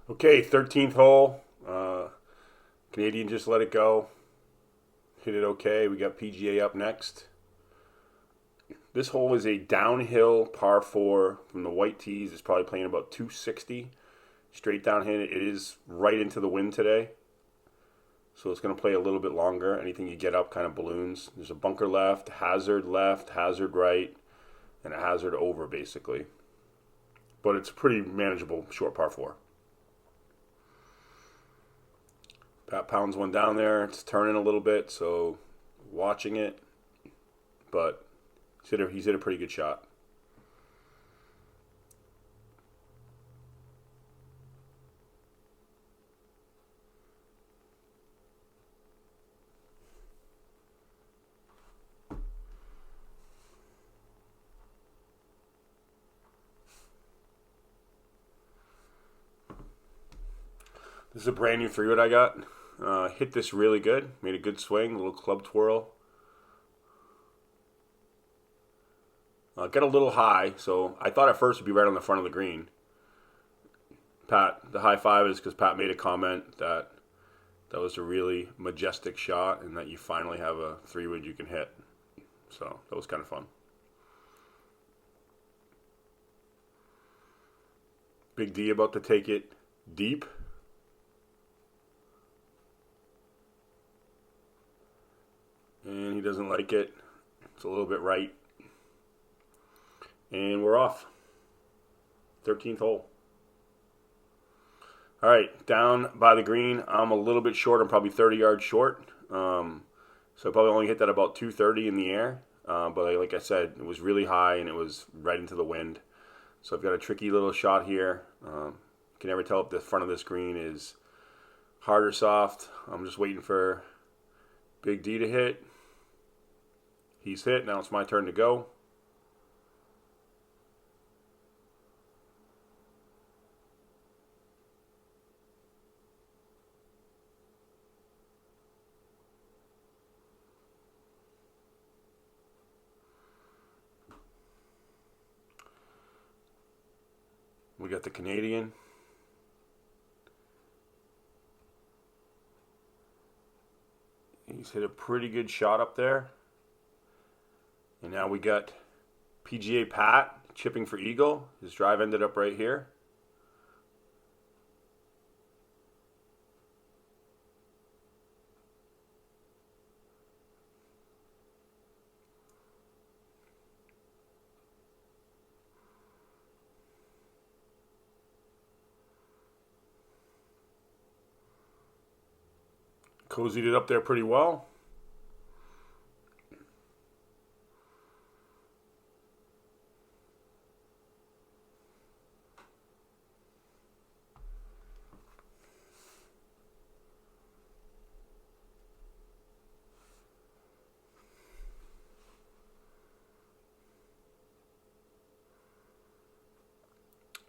Okay, 13th hole. Canadian just let it go. Hit it okay. We got PGA up next. This hole is a downhill par 4 from the white tees. It's probably playing about 260. Straight downhill. It is right into the wind today. So it's going to play a little bit longer. Anything you get up kind of balloons. There's a bunker left, hazard right, and a hazard over basically. But it's a pretty manageable short par 4. Pat pounds one down there. It's turning a little bit, so watching it. But he's hit a pretty good shot. This is a brand new 3-wood I got. Hit this really good. Made a good swing, a little club twirl. Got a little high, so I thought at first it'd be right on the front of the green. Pat, the high five is because Pat made a comment that was a really majestic shot and that you finally have a 3-wood you can hit. So that was kind of fun. Big D about to take it deep. And he doesn't like it. It's a little bit right. And we're off. 13th hole. All right, down by the green. I'm a little bit short. I'm probably 30 yards short. So I probably only hit that about 230 in the air. But like I said, it was really high and it was right into the wind. So I've got a tricky little shot here. Can never tell if the front of this green is hard or soft. I'm just waiting for Big D to hit. He's hit. Now it's my turn to go. We got the Canadian. He's hit a pretty good shot up there. And now we got PGA Pat chipping for eagle. His drive ended up right here. Cozied it up there pretty well.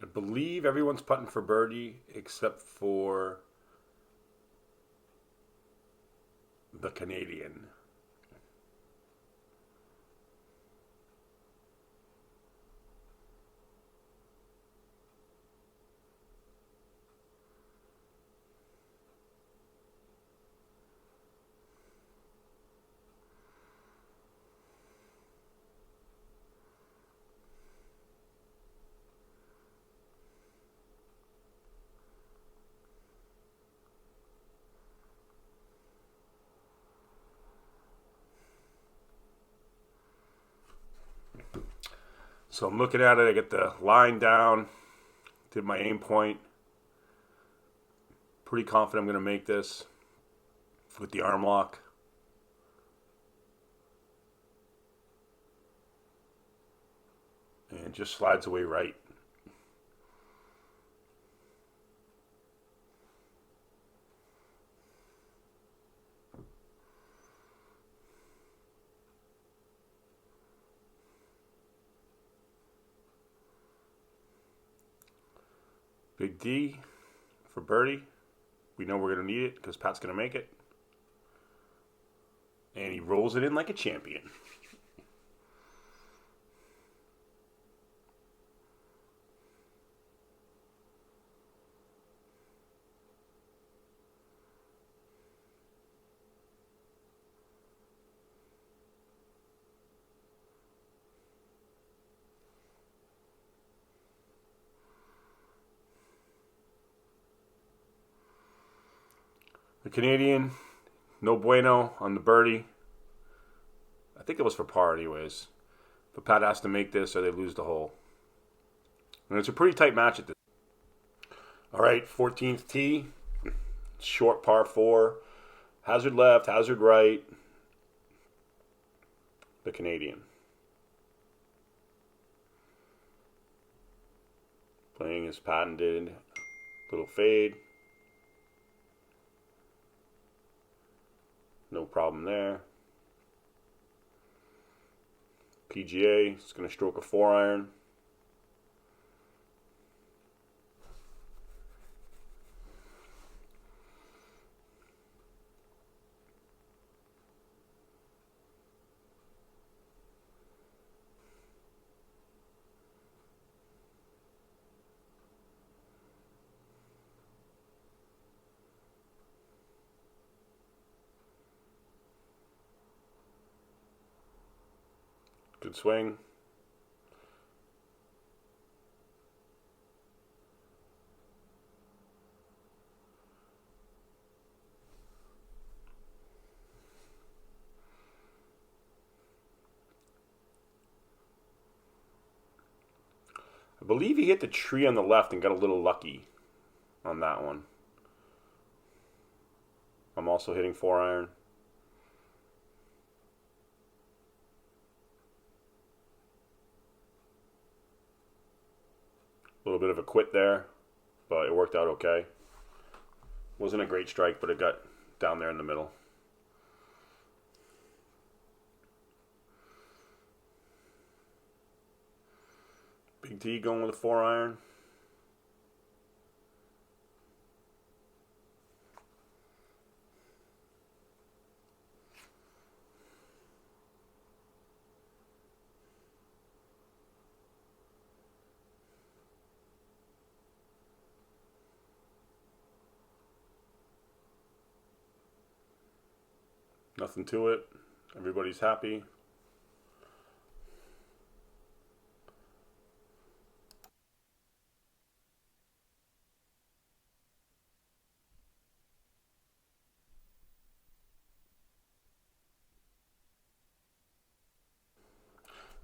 I believe everyone's putting for birdie except for the Canadian. So I'm looking at it. I get the line down. Did my aim point. Pretty confident I'm going to make this with the arm lock. And just slides away right. Big D for birdie. We know we're going to need it because Pat's going to make it. And he rolls it in like a champion. The Canadian, no bueno on the birdie. I think it was for par anyways. But Pat has to make this or they lose the hole. And it's a pretty tight match at this. All right, 14th tee. Short par 4. Hazard left, hazard right. The Canadian. Playing his patented little fade. No problem there. PGA is going to stroke a 4-iron. Good swing. I believe he hit the tree on the left and got a little lucky on that one. I'm also hitting 4-iron. A little bit of a quit there, but it worked out okay. Wasn't a great strike, but it got down there in the middle. Big T going with a 4-iron. Nothing to it. Everybody's happy.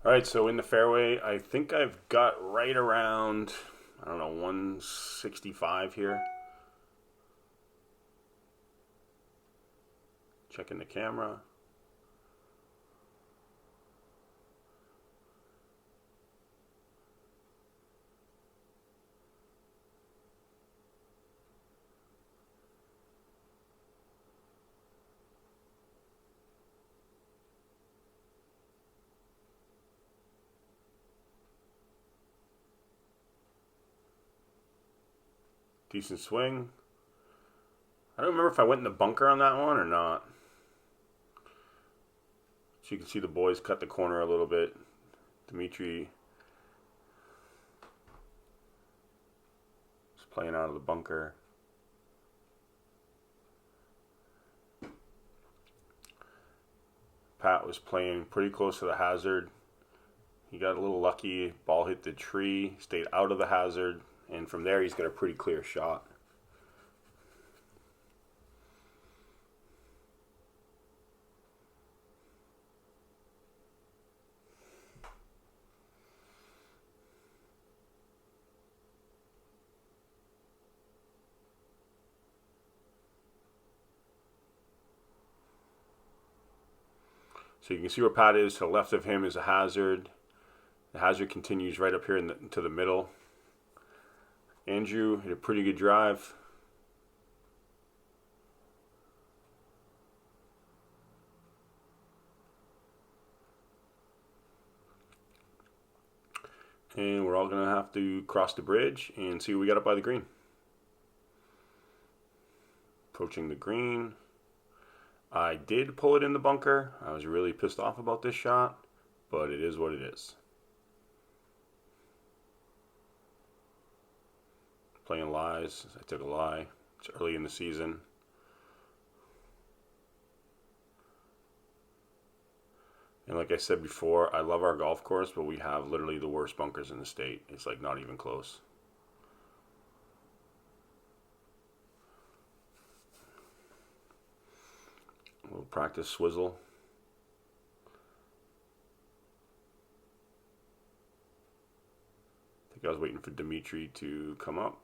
All right, so in the fairway, I think I've got right around, I don't know, 165 here. Checking the camera. Decent swing. I don't remember if I went in the bunker on that one or not. So you can see the boys cut the corner a little bit. Dimitri is playing out of the bunker. Pat was playing pretty close to the hazard. He got a little lucky. Ball hit the tree, stayed out of the hazard, and from there he's got a pretty clear shot. So you can see where Pat is. To the left of him is a hazard. The hazard continues right up here into the middle. Andrew hit a pretty good drive. And we're all going to have to cross the bridge and see what we got up by the green. Approaching the green. I did pull it in the bunker. I was really pissed off about this shot, but it is what it is. Playing lies. I took a lie. It's early in the season. And like I said before, I love our golf course, but we have literally the worst bunkers in the state. It's like not even close. practice swizzle. I think I was waiting for Dimitri to come up.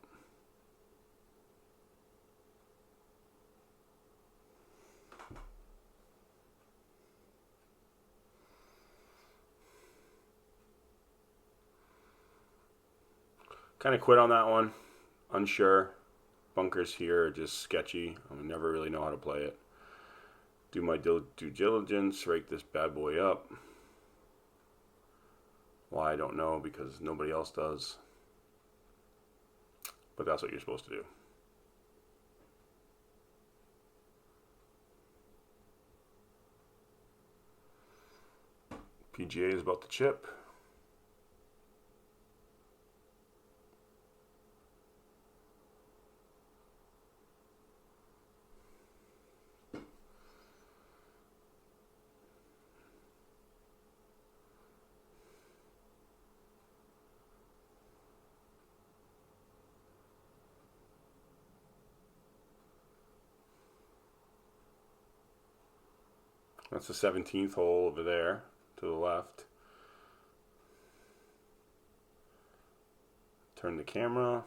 Kind of quit on that one. Unsure. Bunkers here are just sketchy. I never really know how to play it. Do my due diligence, rake this bad boy up. Why, I don't know, because nobody else does. But that's what you're supposed to do. PGA is about to chip. That's the 17th hole over there to the left. Turn the camera.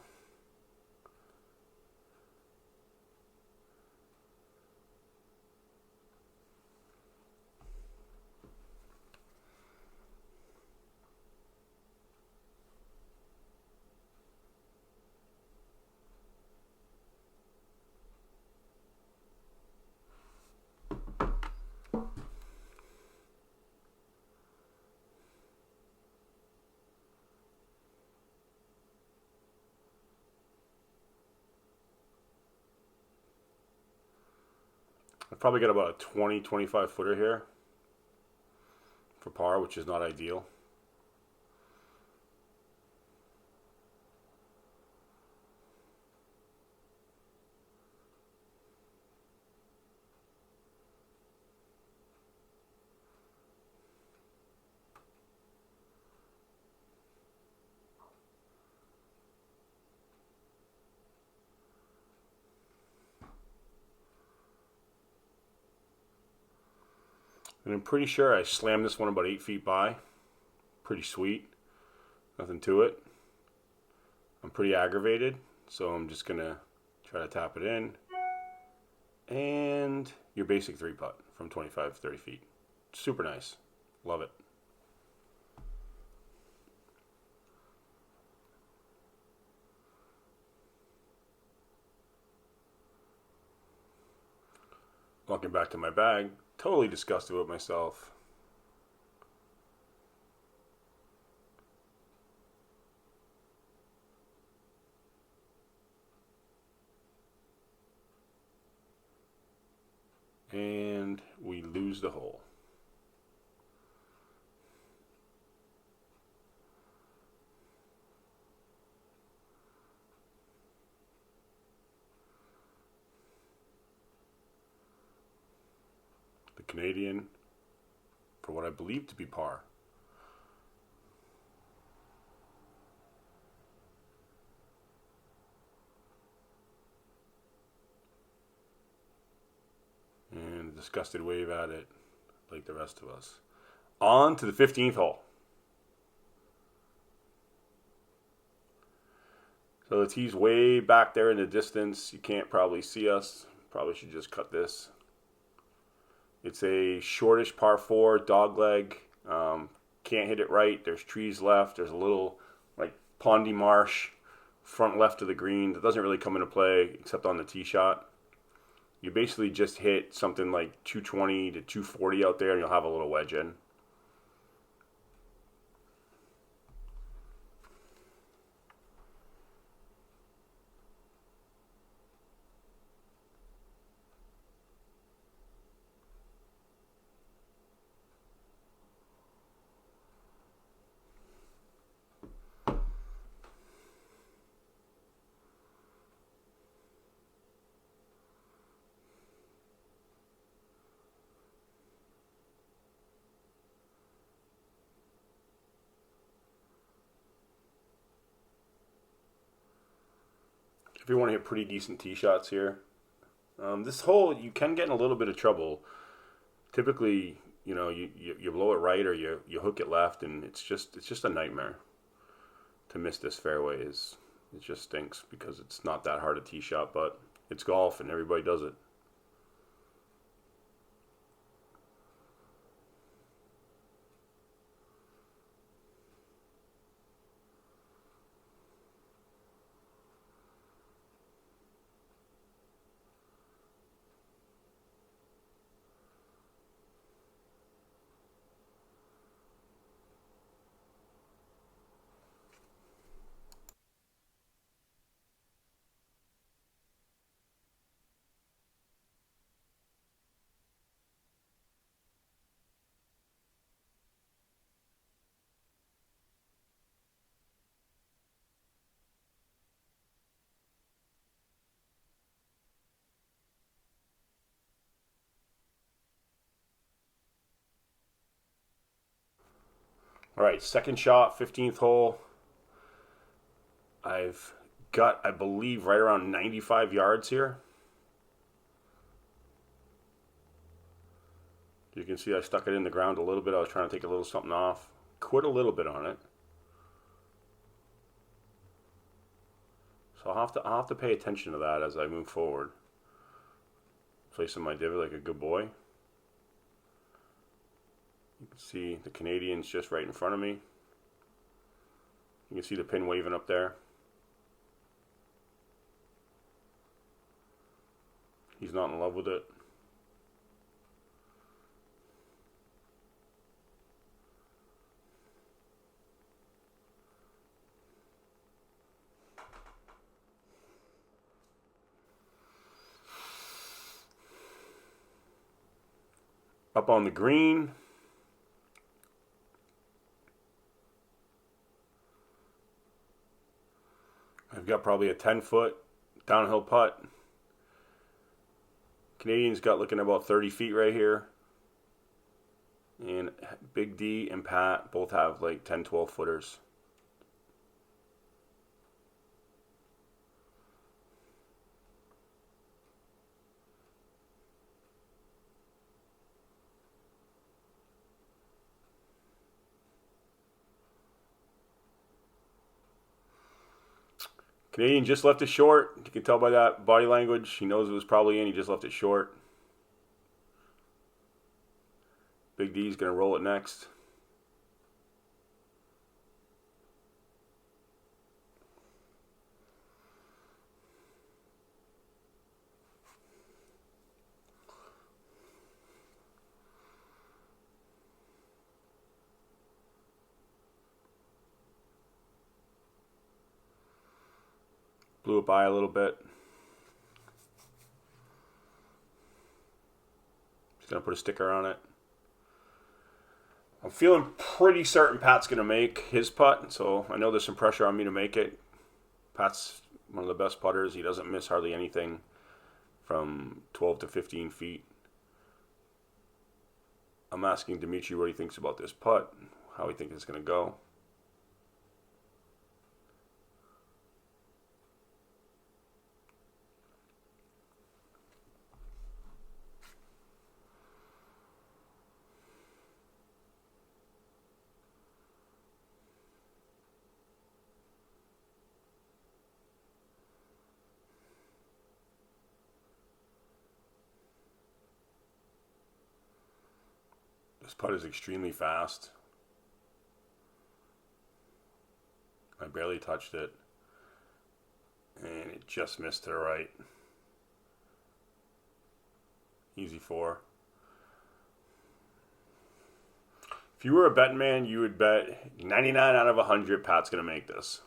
I've probably got about a 20-25 footer here for par, which is not ideal. And I'm pretty sure I slammed this one about 8 feet by. Pretty sweet. Nothing to it. I'm pretty aggravated, so I'm just going to try to tap it in. And your basic 3-putt from 25-30 feet. Super nice. Love it. Walking back to my bag, totally disgusted with myself. And we lose the hole. The Canadian, for what I believe to be par. And a disgusted wave at it, like the rest of us. On to the 15th hole. So the tee's way back there in the distance. You can't probably see us. Probably should just cut this. It's a shortish par 4, dog leg. Can't hit it right. There's trees left. There's a little like pondy marsh front left of the green that doesn't really come into play except on the tee shot. You basically just hit something like 220 to 240 out there and you'll have a little wedge in. If you want to hit pretty decent tee shots here, this hole you can get in a little bit of trouble typically, you blow it right or you hook it left, and it's just a nightmare to miss this fairway. It just stinks because it's not that hard a tee shot, but it's golf and everybody does it. All right, second shot, 15th hole. I've got, I believe, right around 95 yards here. You can see I stuck it in the ground a little bit. I was trying to take a little something off. Quit a little bit on it. So I'll have to pay attention to that as I move forward. Placing my divot like a good boy. You can see the Canadian's just right in front of me. You can see the pin waving up there. He's not in love with it. Up on the green. I've got probably a 10-foot downhill putt. Canadian's got looking about 30 feet right here. And Big D and Pat both have like 10, 12 footers. Canadian just left it short. You can tell by that body language. He knows it was probably in. He just left it short. Big D's going to roll it next. Blew it by a little bit. Just going to put a sticker on it. I'm feeling pretty certain Pat's going to make his putt, so I know there's some pressure on me to make it. Pat's one of the best putters. He doesn't miss hardly anything from 12 to 15 feet. I'm asking Dimitri what he thinks about this putt, how he thinks it's going to go. This putt is extremely fast. I barely touched it. And it just missed to the right. Easy 4. If you were a betting man, you would bet 99 out of 100 Pat's going to make this.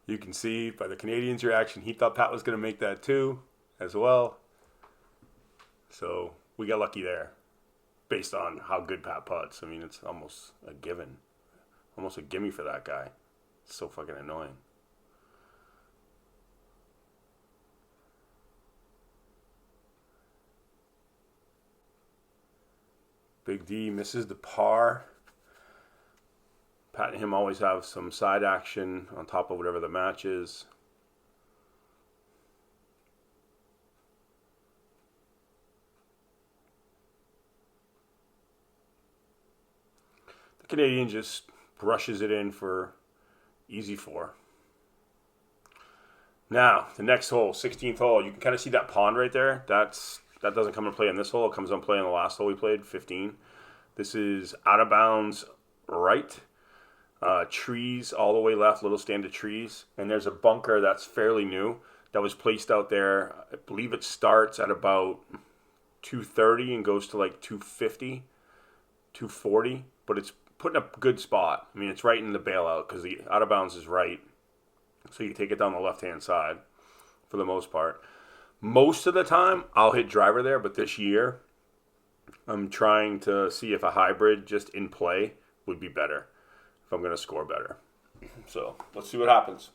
You can see by the Canadian's reaction, he thought Pat was going to make that too, as well. So we got lucky there. based on how good Pat putts. I mean, it's almost a given. Almost a gimme for that guy. It's so fucking annoying. Big D misses the par. Pat and him always have some side action on top of whatever the match is. The Canadian just brushes it in for easy 4. Now, the next hole, 16th hole, you can kind of see that pond right there. That doesn't come into play in this hole. It comes into play in the last hole we played, 15. This is out of bounds right. Trees all the way left, little stand of trees. And there's a bunker that's fairly new that was placed out there. I believe it starts at about 230 and goes to like 250, 240. But it's put in a good spot. I mean, it's right in the bailout because the out of bounds is right. So you take it down the left-hand side for the most part. Most of the time, I'll hit driver there, but this year, I'm trying to see if a hybrid just in play would be better, if I'm going to score better. So let's see what happens.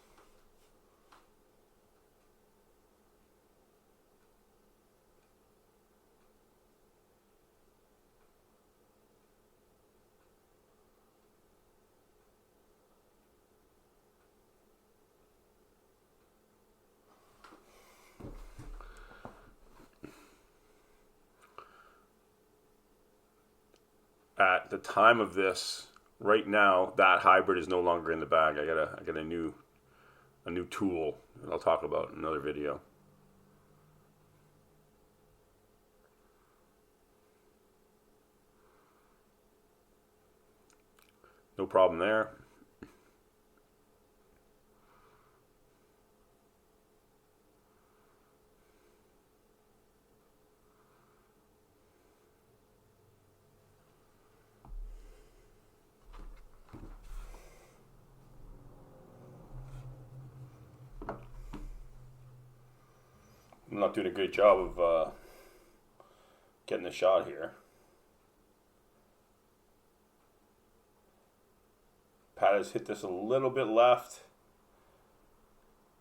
At the time of this, right now, that hybrid is no longer in the bag. I got a new tool that I'll talk about in another video. No problem there. I'm not doing a great job of getting the shot here. Pat has hit this a little bit left.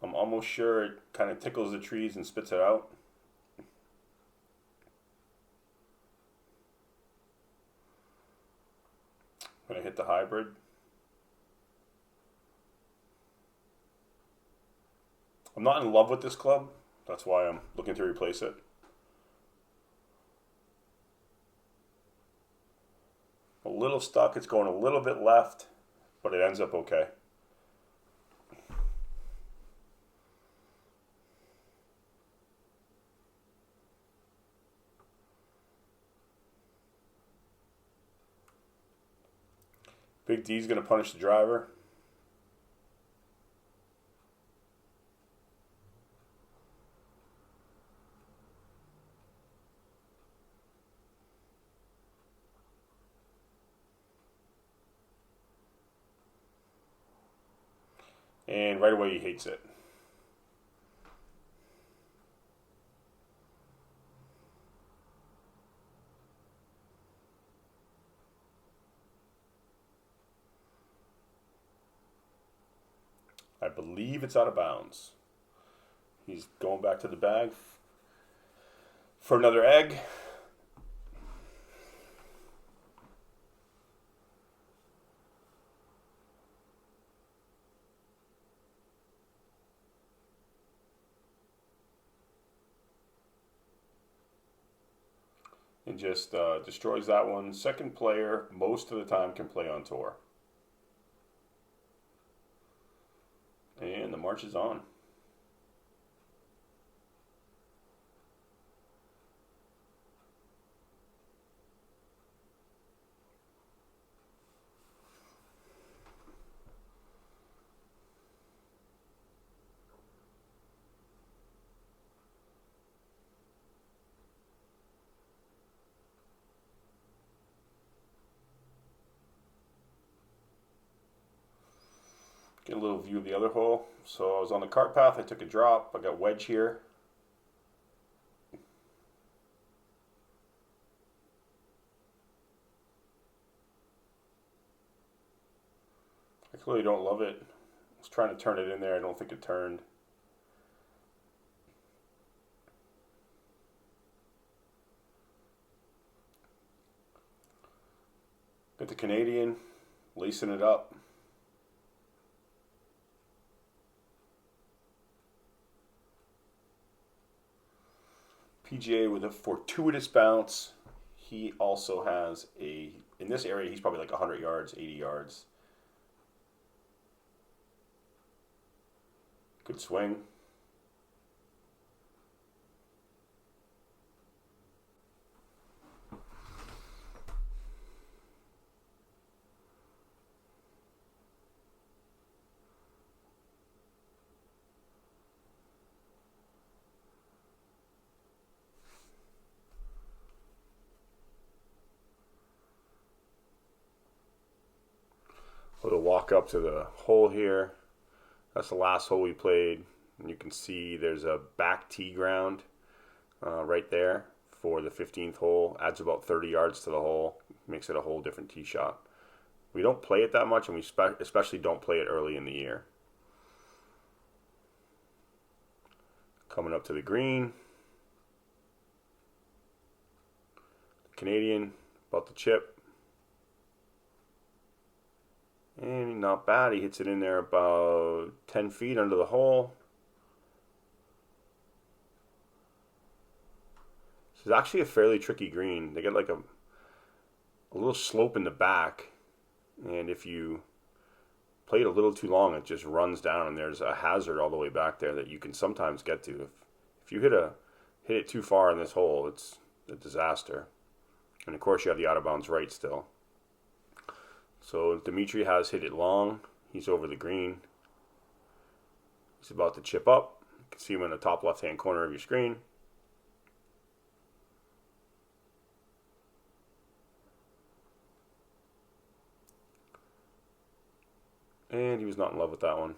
I'm almost sure it kind of tickles the trees and spits it out. I'm going to hit the hybrid. I'm not in love with this club. That's why I'm looking to replace it. A little stuck. It's going a little bit left, but it ends up okay. Big D's going to punish the driver. And right away he hates it. I believe it's out of bounds. He's going back to the bag for another egg. And just destroys that one. Second player, most of the time, can play on tour. And the march is on. Get a little view of the other hole. So I was on the cart path, I took a drop, I got wedge here. I clearly don't love it. I was trying to turn it in there. I don't think it turned. Got the Canadian, lacing it up. PGA with a fortuitous bounce. He also has in this area, he's probably like 100 yards, 80 yards. Good swing. Little walk up to the hole here. That's the last hole we played. And you can see there's a back tee ground right there for the 15th hole. Adds about 30 yards to the hole. Makes it a whole different tee shot. We don't play it that much, and we especially don't play it early in the year. Coming up to the green. Canadian, about to chip. And not bad. He hits it in there about 10 feet under the hole. This is actually a fairly tricky green. They get like a little slope in the back. And if you play it a little too long, it just runs down. And there's a hazard all the way back there that you can sometimes get to. If you hit it too far in this hole, it's a disaster. And of course, you have the out of bounds right still. So Dimitri has hit it long. He's over the green. He's about to chip up. You can see him in the top left-hand corner of your screen. And he was not in love with that one.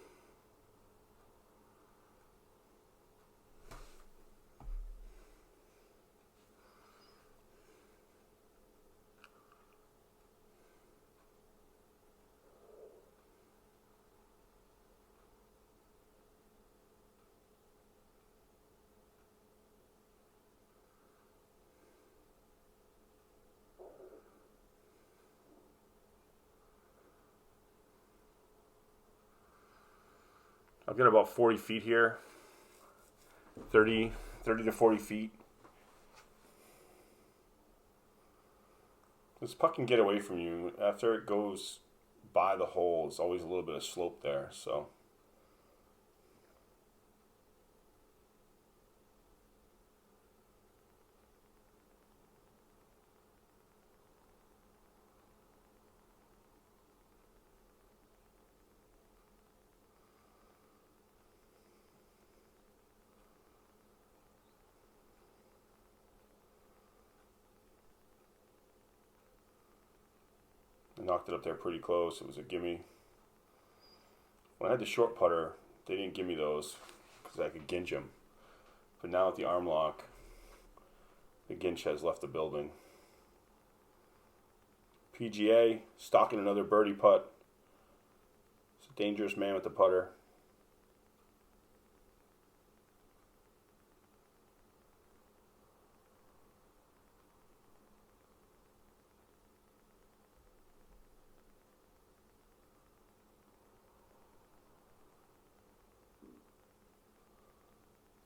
I've got about 40 feet here. 30 to 40 feet. This puck can get away from you. After it goes by the hole, there's always a little bit of slope there. So I knocked it up there pretty close. It was a gimme. When I had the short putter, they didn't give me those because I could ginch them. But now with the arm lock, the ginch has left the building. PGA, stalking another birdie putt. It's a dangerous man with the putter.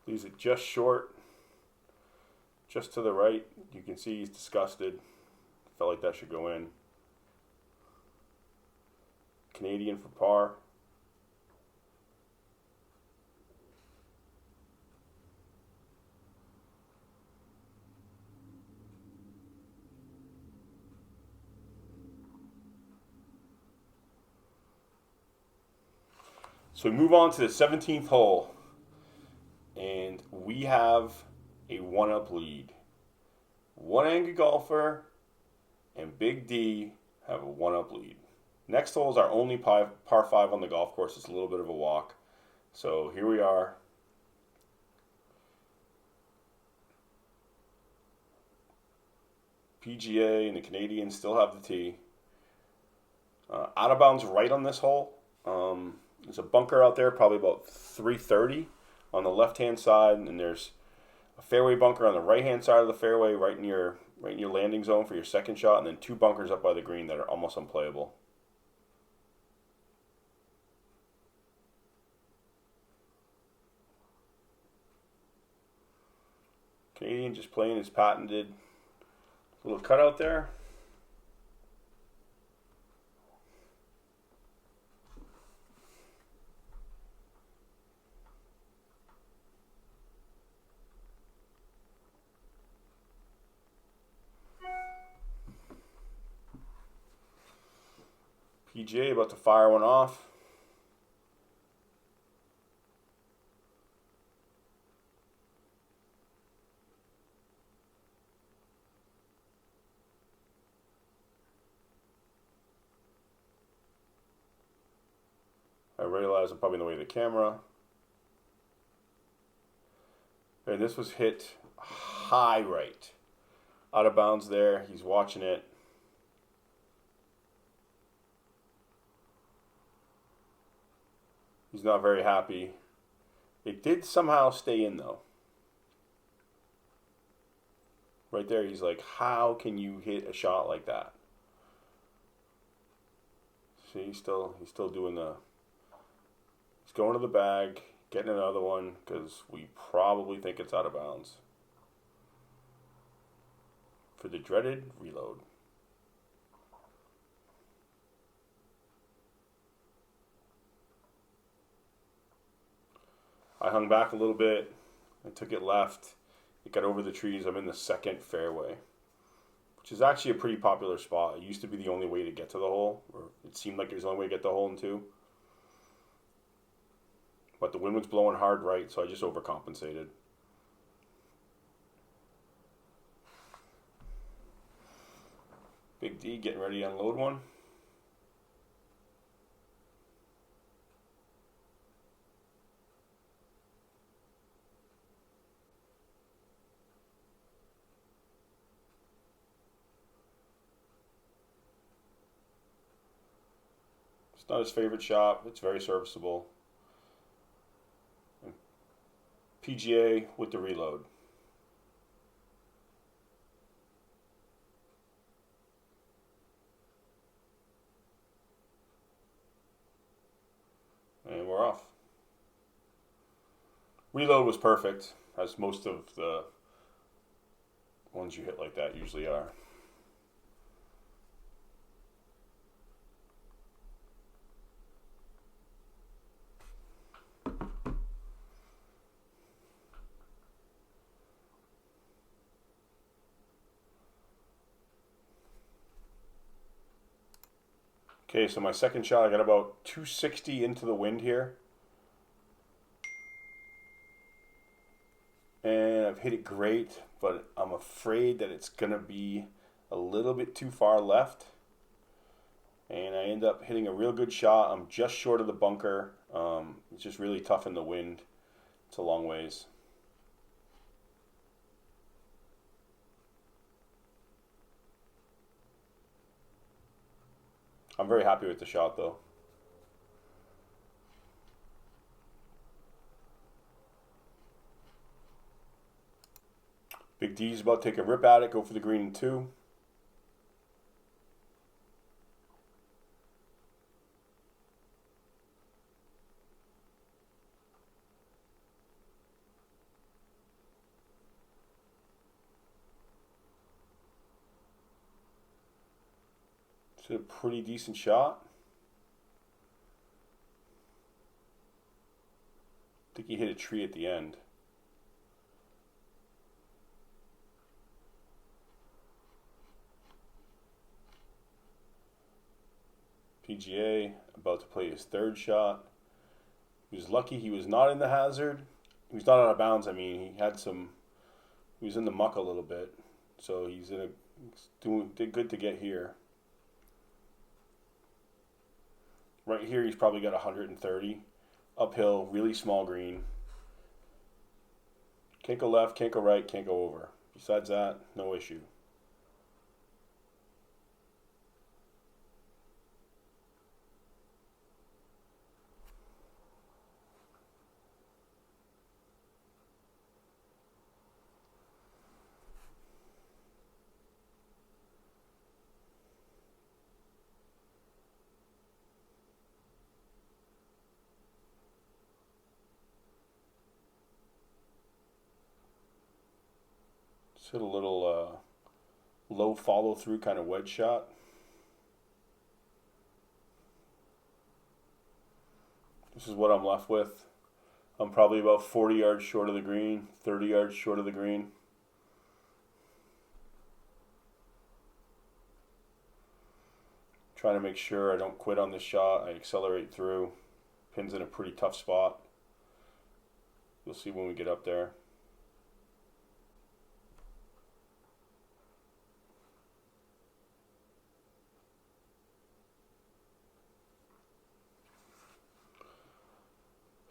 Leaves it just short, just to the right. You can see he's disgusted. Felt like that should go in. Canadian for par. So we move on to the 17th hole. And we have a one-up lead. One Angry Golfer and Big D have a one-up lead. Next hole is our only par 5 on the golf course. It's a little bit of a walk. So here we are. PGA and the Canadians still have the tee. Out of bounds right on this hole There's a bunker out there, probably about 330 on the left-hand side, and there's a fairway bunker on the right-hand side of the fairway, right in your landing zone for your second shot, and then 2 bunkers up by the green that are almost unplayable. Canadian just playing his patented little cutout there. PGA about to fire one off. I realize I'm probably in the way of the camera. And this was hit high right. Out of bounds there. He's watching it. He's not very happy. It did somehow stay in though. Right there, he's like, how can you hit a shot like that? See, he's still doing the... He's going to the bag, getting another one, because we probably think it's out of bounds. For the dreaded reload. I hung back a little bit. I took it left. It got over the trees. I'm in the second fairway, which is actually a pretty popular spot. It used to be the only way to get to the hole, or it seemed like it was the only way to get the hole in 2. But the wind was blowing hard right, so I just overcompensated. Big D getting ready to unload one. It's not his favorite shot. It's very serviceable. And PGA with the reload. And we're off. Reload was perfect, as most of the ones you hit like that usually are. Okay, so my second shot, I got about 260 into the wind here. And I've hit it great, but I'm afraid that it's going to be a little bit too far left. And I end up hitting a real good shot. I'm just short of the bunker. It's just really tough in the wind. It's a long ways. I'm very happy with the shot though. Big D's about to take a rip at it, go for the green in 2. It's a pretty decent shot. I think he hit a tree at the end. PGA about to play his third shot. He was lucky he was not in the hazard. He was not out of bounds. I mean, he was in the muck a little bit, so did good to get here. Right here, he's probably got 130. Uphill, really small green. Can't go left, can't go right, can't go over. Besides that, no issue. Just hit a little low follow through kind of wedge shot. This is what I'm left with. I'm probably about 40 yards short of the green, 30 yards short of the green. Trying to make sure I don't quit on this shot. I accelerate through. Pin's in a pretty tough spot. You'll see when we get up there.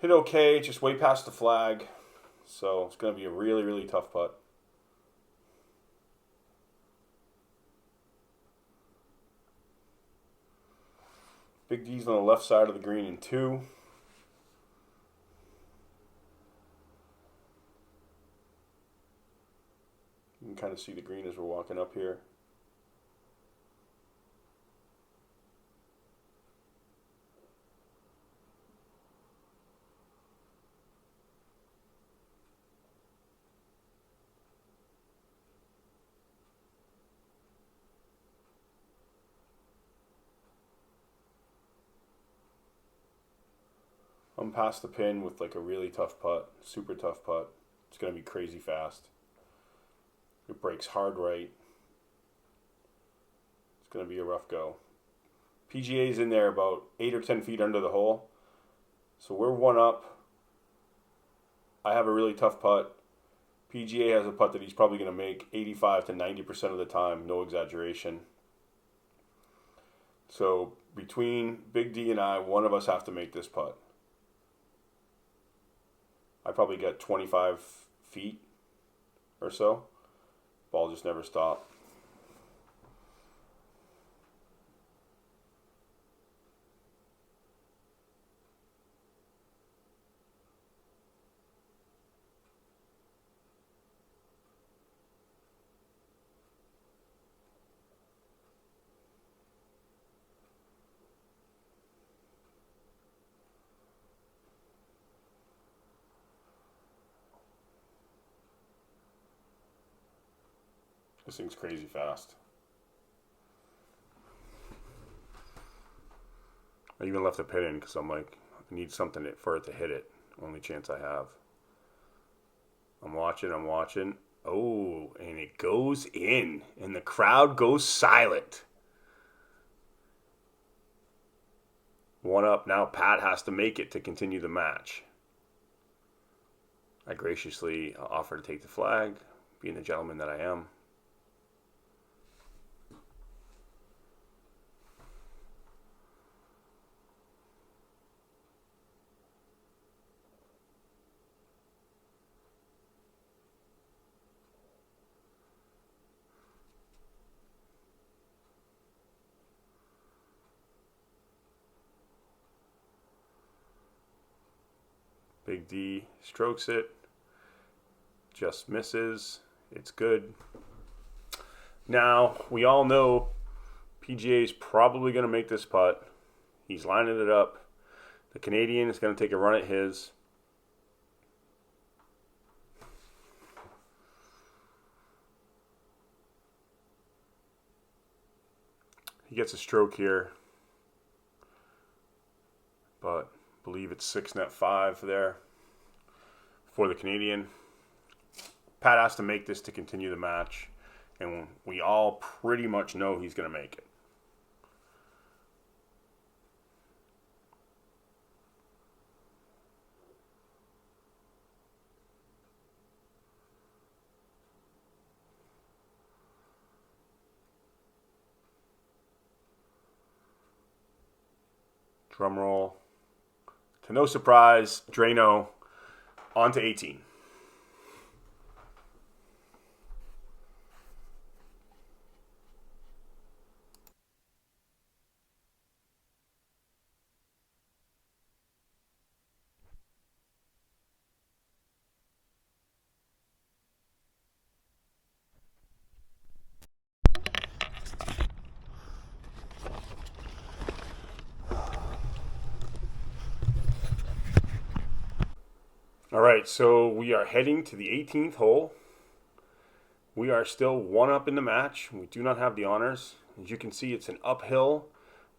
Hit okay, just way past the flag. So it's going to be a really, really tough putt. Big D's on the left side of the green in 2. You can kind of see the green as we're walking up here. I'm past the pin with like a really tough putt, super tough putt. It's going to be crazy fast. It breaks hard right. It's going to be a rough go. PGA's in there about 8 or 10 feet under the hole. So we're one up. I have a really tough putt. PGA has a putt that he's probably going to make 85 to 90% of the time, no exaggeration. So between Big D and I, one of us have to make this putt. I probably get 25 feet or so. Ball just never stopped. This thing's crazy fast. I even left the pin in because I'm like, I need something for it to hit it. Only chance I have. I'm watching. Oh, and it goes in. And the crowd goes silent. One up. Now Pat has to make it to continue the match. I graciously offer to take the flag, being the gentleman that I am. Big D strokes it, just misses. It's good. Now, we all know PGA is probably going to make this putt. He's lining it up. The Canadian is going to take a run at his. He gets a stroke here, but I believe it's 6 net 5 there for the Canadian. Pat has to make this to continue the match, and we all pretty much know he's going to make it. Drum roll. To no surprise, Drano on to 18. All right, so we are heading to the 18th hole. We are still one up in the match. We do not have the honors. As you can see, it's an uphill,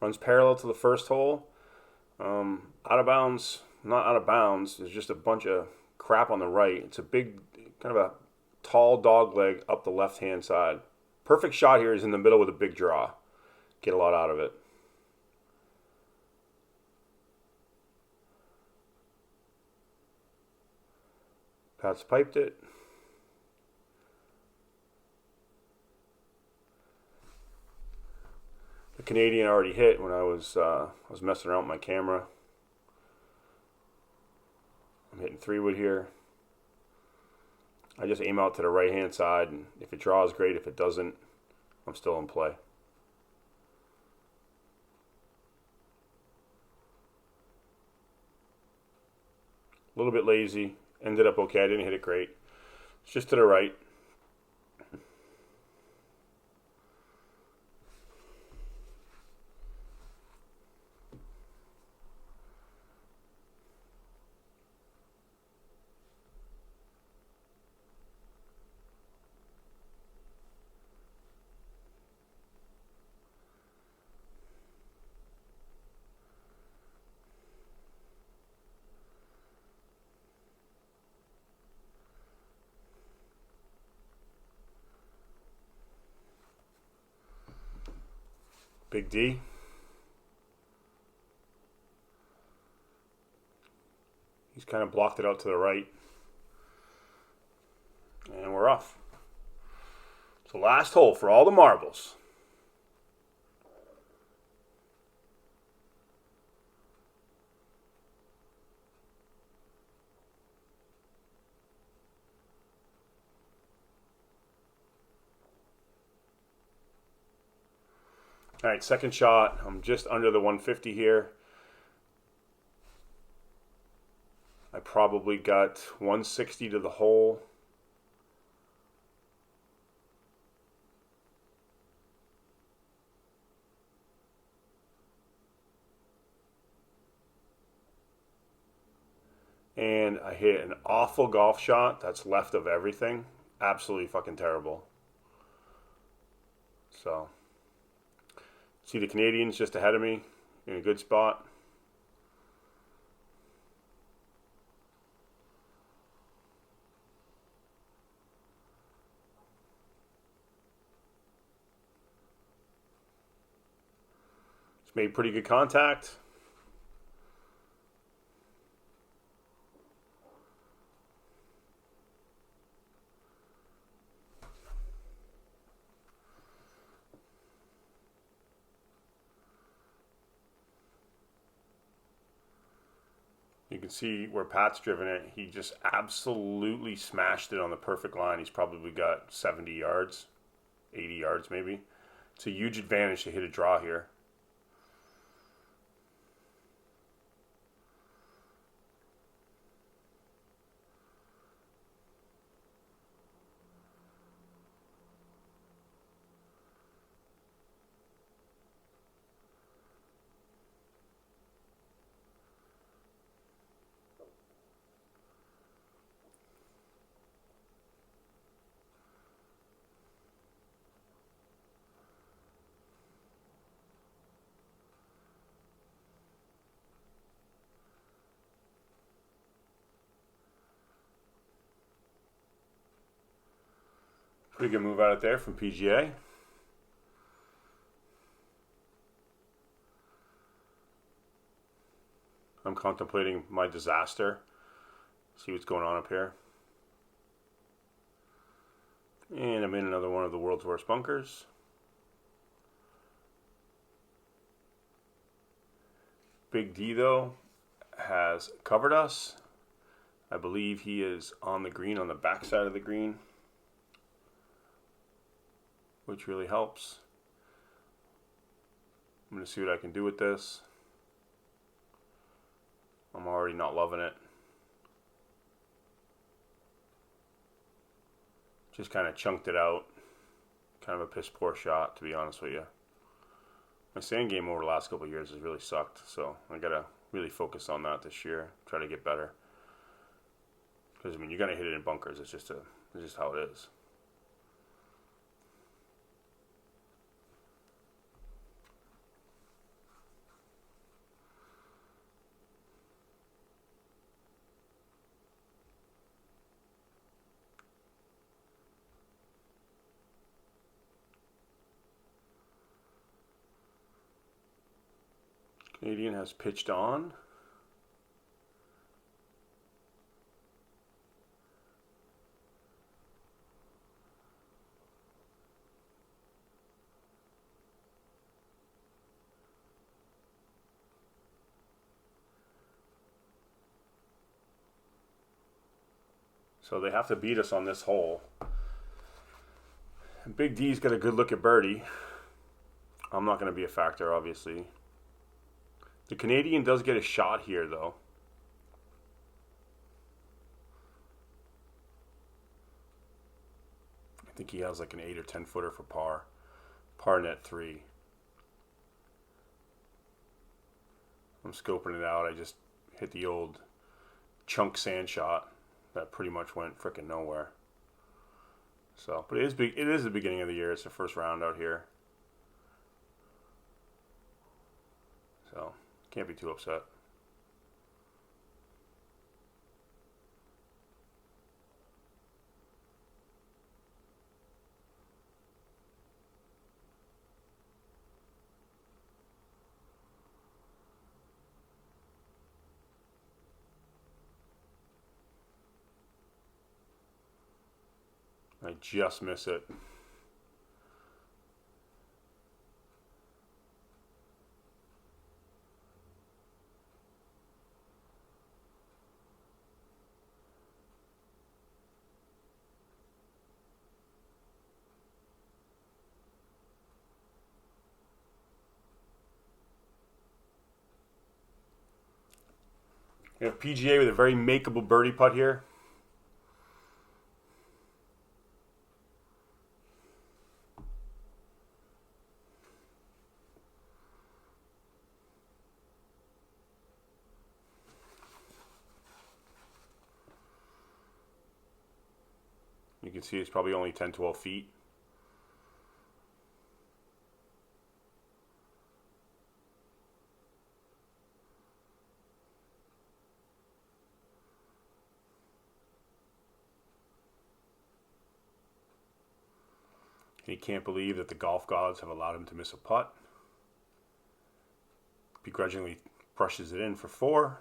runs parallel to the first hole. Out of bounds, not out of bounds. There's just a bunch of crap on the right. It's a big, kind of a tall dog leg up the left-hand side. Perfect shot here is in the middle with a big draw. Get a lot out of it. Pat's piped it. The Canadian already hit when I was messing around with my camera. I'm hitting 3-wood here. I just aim out to the right-hand side, and if it draws, great. If it doesn't, I'm still in play. A little bit lazy. Ended up okay. I didn't hit it great. It's just to the right. Big D. He's kind of blocked it out to the right. And we're off. So last hole for all the marbles. All right, second shot. I'm just under the 150 here. I probably got 160 to the hole. And I hit an awful golf shot that's left of everything. Absolutely fucking terrible. So, see the Canadians just ahead of me in a good spot. It's made pretty good contact. You can see where Pat's driven it. He just absolutely smashed it on the perfect line. He's probably got 70 yards, 80 yards maybe. It's a huge advantage to hit a draw here. Pretty good move out of there from PGA. I'm contemplating my disaster. See what's going on up here. And I'm in another one of the world's worst bunkers. Big D, though, has covered us. I believe he is on the green, on the back side of the green, which really helps. I'm going to see what I can do with this. I'm already not loving it. Just kind of chunked it out. Kind of a piss poor shot, to be honest with you. My sand game over the last couple of years has really sucked, so I got to really focus on that this year. Try to get better. Because, I mean, you're going to hit it in bunkers. It's just how it is. Canadian has pitched on. So they have to beat us on this hole. Big D's got a good look at birdie. I'm not going to be a factor, obviously. The Canadian does get a shot here, though. I think he has like an 8 or 10 footer for par. Par net 3. I'm scoping it out. I just hit the old chunk sand shot that pretty much went frickin' nowhere. So, but it is the beginning of the year. It's the first round out here. So, can't be too upset. I just miss it. We have PGA with a very makeable birdie putt here. You can see it's probably only 10, 12 feet. And he can't believe that the golf gods have allowed him to miss a putt. Begrudgingly brushes it in for 4.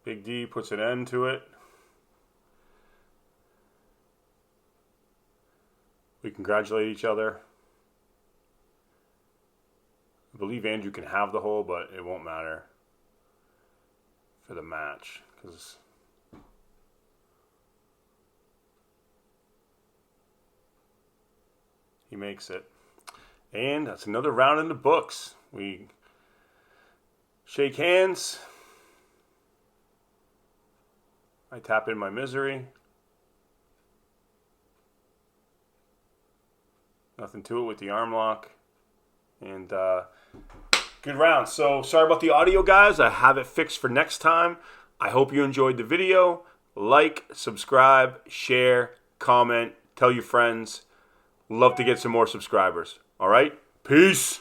Big D puts an end to it. We congratulate each other. I believe Andrew can have the hole, but it won't matter for the match because he makes it. And that's another round in the books. We shake hands. I tap in my misery. Nothing to it with the arm lock. And good round. So sorry about the audio, guys. I have it fixed for next time. I hope you enjoyed the video. Like, subscribe, share, comment, tell your friends. Love to get some more subscribers. All right? Peace.